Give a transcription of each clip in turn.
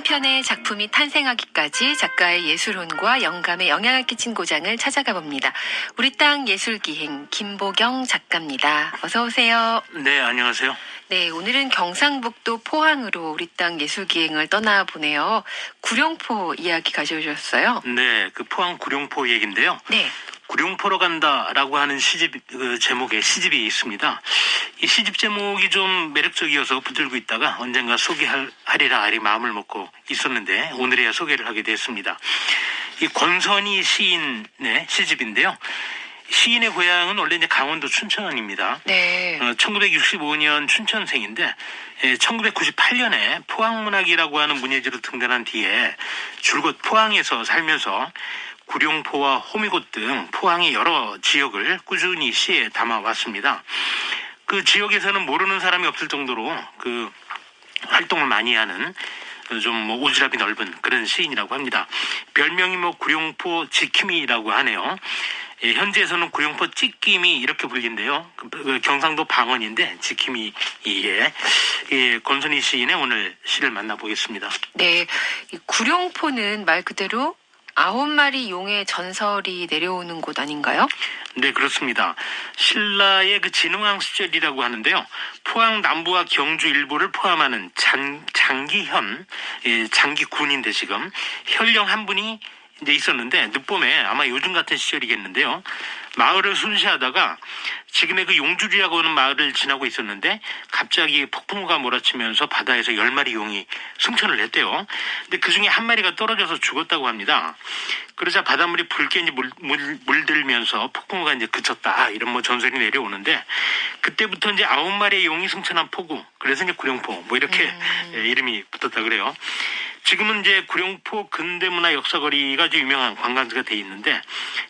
편의 작품이 탄생하기까지 작가의 예술혼과 영감에 영향을 끼친 고장을 찾아가 봅니다. 우리 땅 예술기행 김보경 작가입니다. 어서 오세요. 네, 안녕하세요. 네, 오늘은 경상북도 포항으로 우리 땅 예술기행을 떠나보네요. 구룡포 이야기 가져오셨어요? 네, 그 포항 구룡포 얘기인데요. 네. 구룡포로 간다라고 하는 시집 제목의 시집이 있습니다. 이 시집 제목이 좀 매력적이어서 붙들고 있다가 언젠가 소개하리라 아리 마음을 먹고 있었는데 오늘에야 소개를 하게 됐습니다. 이 권선희 시인의 시집인데요. 시인의 고향은 원래 이제 강원도 춘천입니다. 네. 1965년 춘천생인데 1998년에 포항문학이라고 하는 문예지로 등단한 뒤에 줄곧 포항에서 살면서 구룡포와 호미곶 등 포항의 여러 지역을 꾸준히 시에 담아왔습니다. 그 지역에서는 모르는 사람이 없을 정도로 그 활동을 많이 하는 좀 오지랖이 넓은 그런 시인이라고 합니다. 별명이 구룡포 지킴이라고 하네요. 현지에서는 구룡포 찌낌이 이렇게 불린대요. 경상도 방언인데 지킴이의 권선희 시인의 오늘 시를 만나보겠습니다. 네, 이 구룡포는 말 그대로 9마리 용의 전설이 내려오는 곳 아닌가요? 네, 그렇습니다. 신라의 그 진흥왕 시절이라고 하는데요. 포항 남부와 경주 일부를 포함하는 장기현, 장기군인데 지금 현령 한 분이 이제 있었는데 늦봄에 아마 요즘 같은 시절이겠는데요. 마을을 순시하다가 지금의 그 용주리라고 하는 마을을 지나고 있었는데 갑자기 폭풍우가 몰아치면서 바다에서 10마리 용이 승천을 했대요. 근데 그 중에 한 마리가 떨어져서 죽었다고 합니다. 그러자 바닷물이 붉게 이제 물들면서 폭풍우가 이제 그쳤다. 이런 전설이 내려오는데 그때부터 이제 9마리의 용이 승천한 포구. 그래서 이제 구룡포 이렇게 이름이 붙었다 그래요. 지금은 이제 구룡포 근대문화 역사거리가 아주 유명한 관광지가 돼 있는데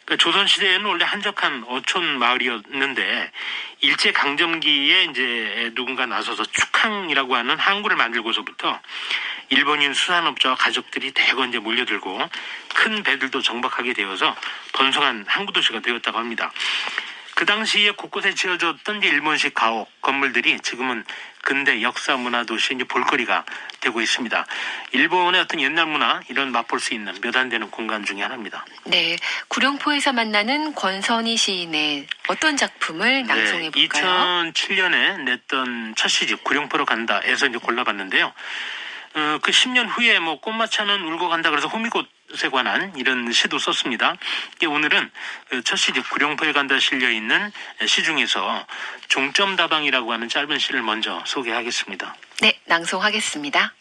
그러니까 조선시대에는 원래 한적한 어촌 마을이었는데 일제강점기에 이제 누군가 나서서 축항이라고 하는 항구를 만들고서부터 일본인 수산업자와 가족들이 대거 이제 몰려들고 큰 배들도 정박하게 되어서 번성한 항구 도시가 되었다고 합니다. 그 당시에 곳곳에 지어졌던 일본식 가옥 건물들이 지금은 근대 역사 문화 도시 이제 볼거리가 되고 있습니다. 일본의 어떤 옛날 문화 이런 맛볼 수 있는 몇 안 되는 공간 중에 하나입니다. 네, 구룡포에서 만나는 권선희 시인의 어떤 작품을 낭송해 볼까요? 2007년에 냈던 첫 시집 구룡포로 간다에서 이제 골라봤는데요. 그 10년 후에 꽃마차는 울고 간다 그래서 호미곶에 관한 이런 시도 썼습니다. 오늘은 첫 시집 구룡포에 간다 실려 있는 시 중에서 종점다방이라고 하는 짧은 시를 먼저 소개하겠습니다. 네, 낭송하겠습니다.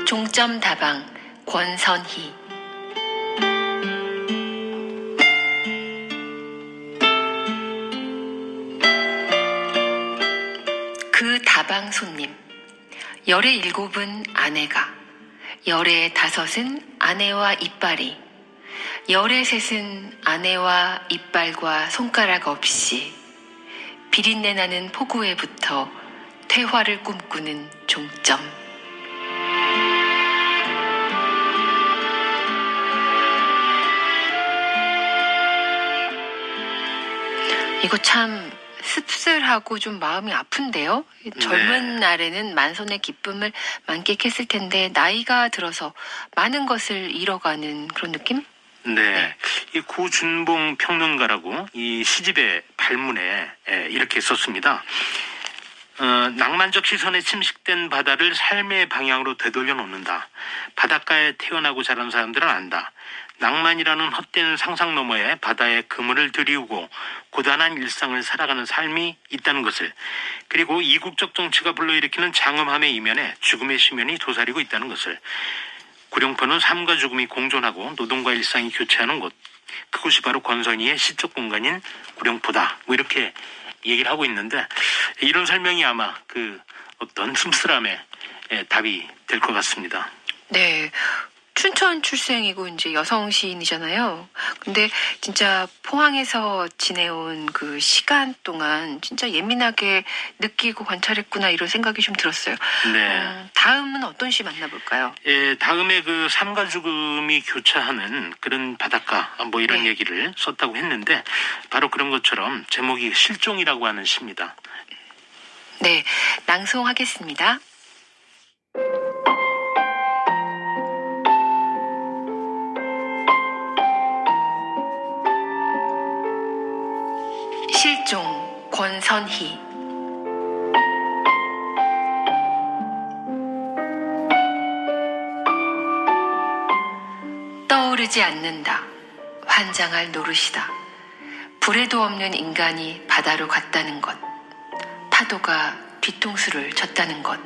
종점다방 권선희. 그 다방 손님, 열의 7은 아내가, 열의 5은 아내와 이빨이, 열의 3은 아내와 이빨과 손가락 없이 비린내 나는 포구에 붙어 퇴화를 꿈꾸는 종점. 이거 참 씁쓸하고 좀 마음이 아픈데요. 젊은 날에는 만선의 기쁨을 만끽했을 텐데 나이가 들어서 많은 것을 잃어가는 그런 느낌? 네. 이 구준봉 평론가라고 이 시집의 발문에 이렇게 썼습니다. 낭만적 시선에 침식된 바다를 삶의 방향으로 되돌려 놓는다. 바닷가에 태어나고 자란 사람들은 안다. 낭만이라는 헛된 상상 너머에 바다의 그물을 들이우고 고단한 일상을 살아가는 삶이 있다는 것을, 그리고 이국적 정치가 불러일으키는 장엄함의 이면에 죽음의 시면이 도사리고 있다는 것을, 구룡포는 삶과 죽음이 공존하고 노동과 일상이 교차하는 곳, 그곳이 바로 권선희의 시적 공간인 구룡포다. 이렇게 얘기를 하고 있는데 이런 설명이 아마 그 어떤 씁쓸함의 답이 될 것 같습니다. 네. 춘천 출생이고 이제 여성 시인이잖아요. 근데 진짜 포항에서 지내온 그 시간 동안 진짜 예민하게 느끼고 관찰했구나 이런 생각이 좀 들었어요. 네. 다음은 어떤 시 만나볼까요? 예, 다음에 그 삶과 죽음이 교차하는 그런 바닷가 뭐 이런 네. 얘기를 썼다고 했는데 바로 그런 것처럼 제목이 실종이라고 하는 시입니다. 네, 낭송하겠습니다. 실종 권선희. 떠오르지 않는다. 환장할 노릇이다. 불에도 없는 인간이 바다로 갔다는 것. 파도가 뒤통수를 쳤다는 것.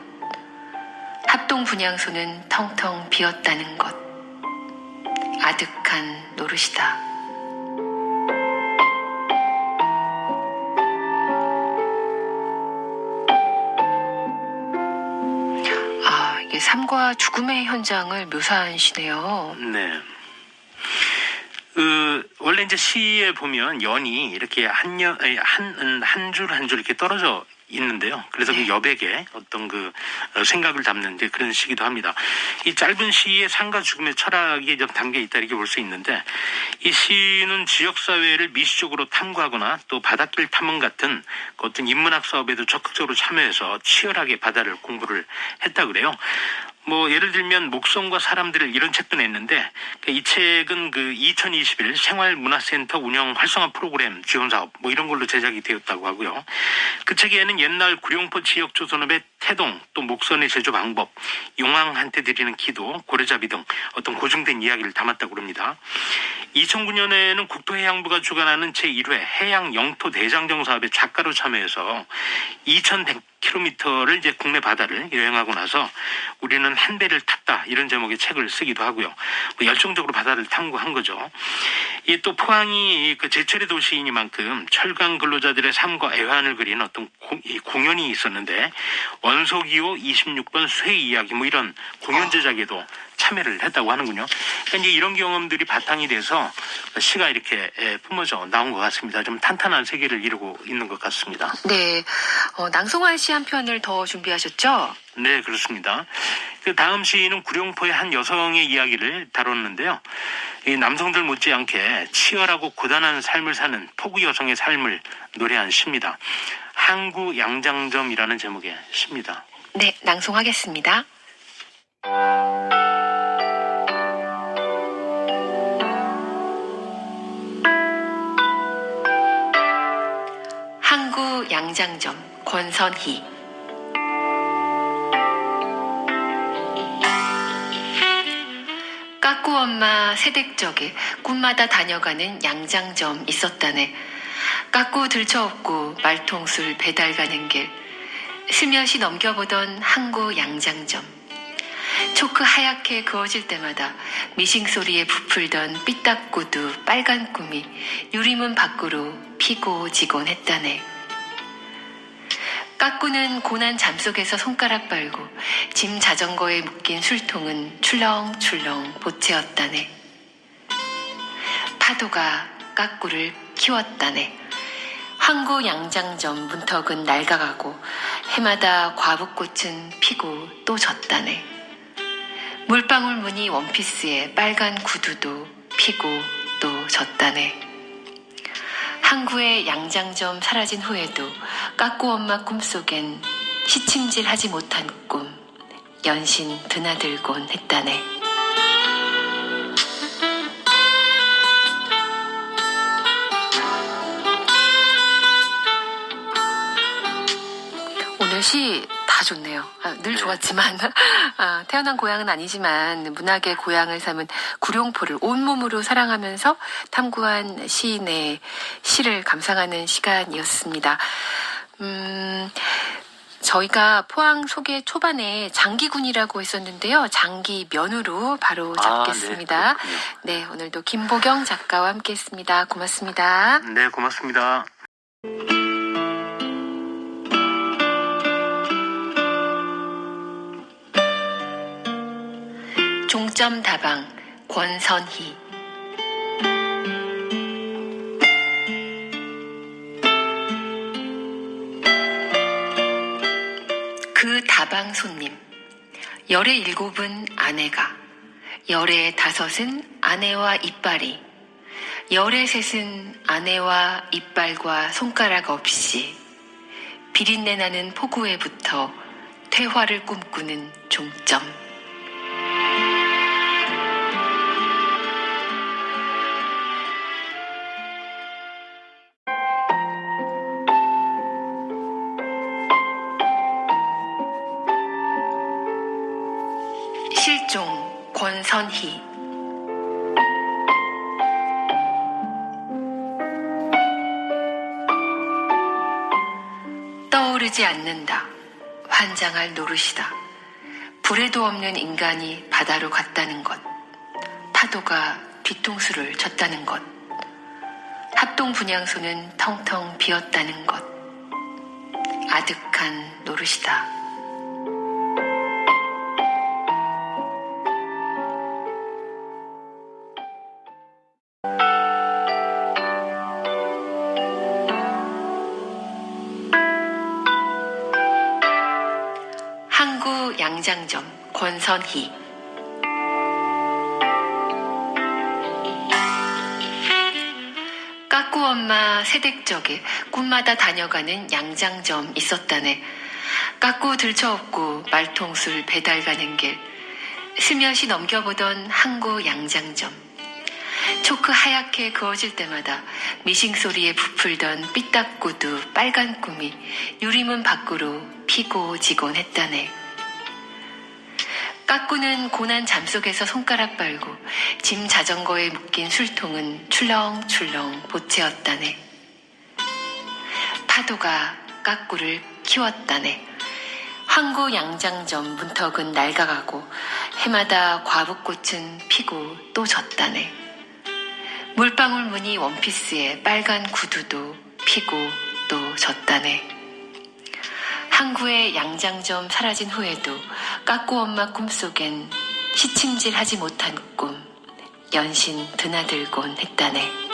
합동 분향소는 텅텅 비었다는 것. 아득한 노릇이다. 이게 삶과 죽음의 현장을 묘사한 시네요. 네. 원래 이제 시에 보면 연이 이렇게 한 줄 한 줄 이렇게 떨어져 있는데요. 그래서 그 여백에 어떤 그 생각을 담는 이제 그런 시기도 합니다. 이 짧은 시에 삶과 죽음의 철학이 좀 담겨 있다 이렇게 볼 수 있는데 이 시는 지역사회를 미시적으로 탐구하거나 또 바닷길 탐험 같은 그 어떤 인문학 사업에도 적극적으로 참여해서 치열하게 바다를 공부를 했다 그래요. 뭐 예를 들면 목성과 사람들을 이런 책도 냈는데 이 책은 그 2021 생활문화센터 운영 활성화 프로그램 지원 사업 뭐 이런 걸로 제작이 되었다고 하고요. 그 책에는 옛날 구룡포 지역 조선업의 태동 또 목선의 제조 방법, 용왕한테 드리는 기도, 고래잡이 등 어떤 고증된 이야기를 담았다고 합니다. 2009년에는 국토해양부가 주관하는 제1회 해양 영토 대장정 사업에 작가로 참여해서 2,100km를 이제 국내 바다를 여행하고 나서 우리는 한 배를 탔다 이런 제목의 책을 쓰기도 하고요. 뭐 열정적으로 바다를 탐구한 거죠. 이 또 포항이 그 제철의 도시이니만큼 철강 근로자들의 삶과 애환을 그리는 어떤 공연이 있었는데 원소기호 26번 쇠 이야기 뭐 이런 공연 제작에도 참여를 했다고 하는군요. 그러니까 이제 이런 경험들이 바탕이 돼서 시가 이렇게 뿜어져 나온 것 같습니다. 좀 탄탄한 세계를 이루고 있는 것 같습니다. 네, 낭송할 시 한 편을 더 준비하셨죠? 네, 그렇습니다. 그 다음 시인은 구룡포의 한 여성의 이야기를 다뤘는데요. 이 남성들 못지않게 치열하고 고단한 삶을 사는 포구 여성의 삶을 노래한 시입니다. 항구 양장점이라는 제목의 시입니다. 네, 낭송하겠습니다. 항구 양장점 권선희. 까꾸 엄마 새댁적에 꿈마다 다녀가는 양장점 있었다네. 까꾸 들쳐업고 말통술 배달 가는 길 스며시 넘겨보던 항구 양장점. 초크 하얗게 그어질 때마다 미싱 소리에 부풀던 삐딱구두 빨간 꿈이 유리문 밖으로 피고 지곤 했다네. 까꾸는 고난 잠속에서 손가락 빨고 짐 자전거에 묶인 술통은 출렁출렁 보채었다네. 파도가 까꾸를 키웠다네. 항구 양장점 문턱은 낡아가고 해마다 과부꽃은 피고 또 졌다네. 물방울 무늬 원피스에 빨간 구두도 피고 또 졌다네. 항구의 양장점 사라진 후에도 까꾸 엄마 꿈속엔 시침질하지 못한 꿈 연신 드나들곤 했다네. 오늘 시 다 좋네요. 늘 좋았지만 태어난 고향은 아니지만 문학의 고향을 삼은 구룡포를 온몸으로 사랑하면서 탐구한 시인의 시를 감상하는 시간이었습니다. 저희가 포항 소개 초반에 장기군이라고 했었는데요. 장기면으로 바로 잡겠습니다. 네, 오늘도 김보경 작가와 함께했습니다. 고맙습니다. 네, 고맙습니다. 동점 다방 권선희. 그 다방 손님. 열의 7은 아내가, 열의 5은 아내와 이빨이, 열의 3은 아내와 이빨과 손가락 없이 비린내 나는 포구에 붙어 퇴화를 꿈꾸는 종점. 실종 권선희. 떠오르지 않는다. 환장할 노릇이다. 불에도 없는 인간이 바다로 갔다는 것. 파도가 뒤통수를 쳤다는 것. 합동 분향소는 텅텅 비었다는 것. 아득한 노릇이다. 항구 양장점 권선희. 까꾸 엄마 새댁적에 꿈마다 다녀가는 양장점 있었다네. 까꾸 들쳐업고 말통술 배달 가는 길 스며시 넘겨보던 항구 양장점. 초크 하얗게 그어질 때마다 미싱소리에 부풀던 삐딱구두 빨간 꿈이 유리문 밖으로 피고 지곤 했다네. 까꾸는 고난 잠속에서 손가락 빨고 짐 자전거에 묶인 술통은 출렁출렁 보채었다네. 파도가 까꾸를 키웠다네. 항구 양장점 문턱은 낡아가고 해마다 과부꽃은 피고 또 졌다네. 물방울 무늬 원피스에 빨간 구두도 피고 또 졌다네. 항구의 양장점 사라진 후에도 까꾸 엄마 꿈속엔 시침질하지 못한 꿈 연신 드나들곤 했다네.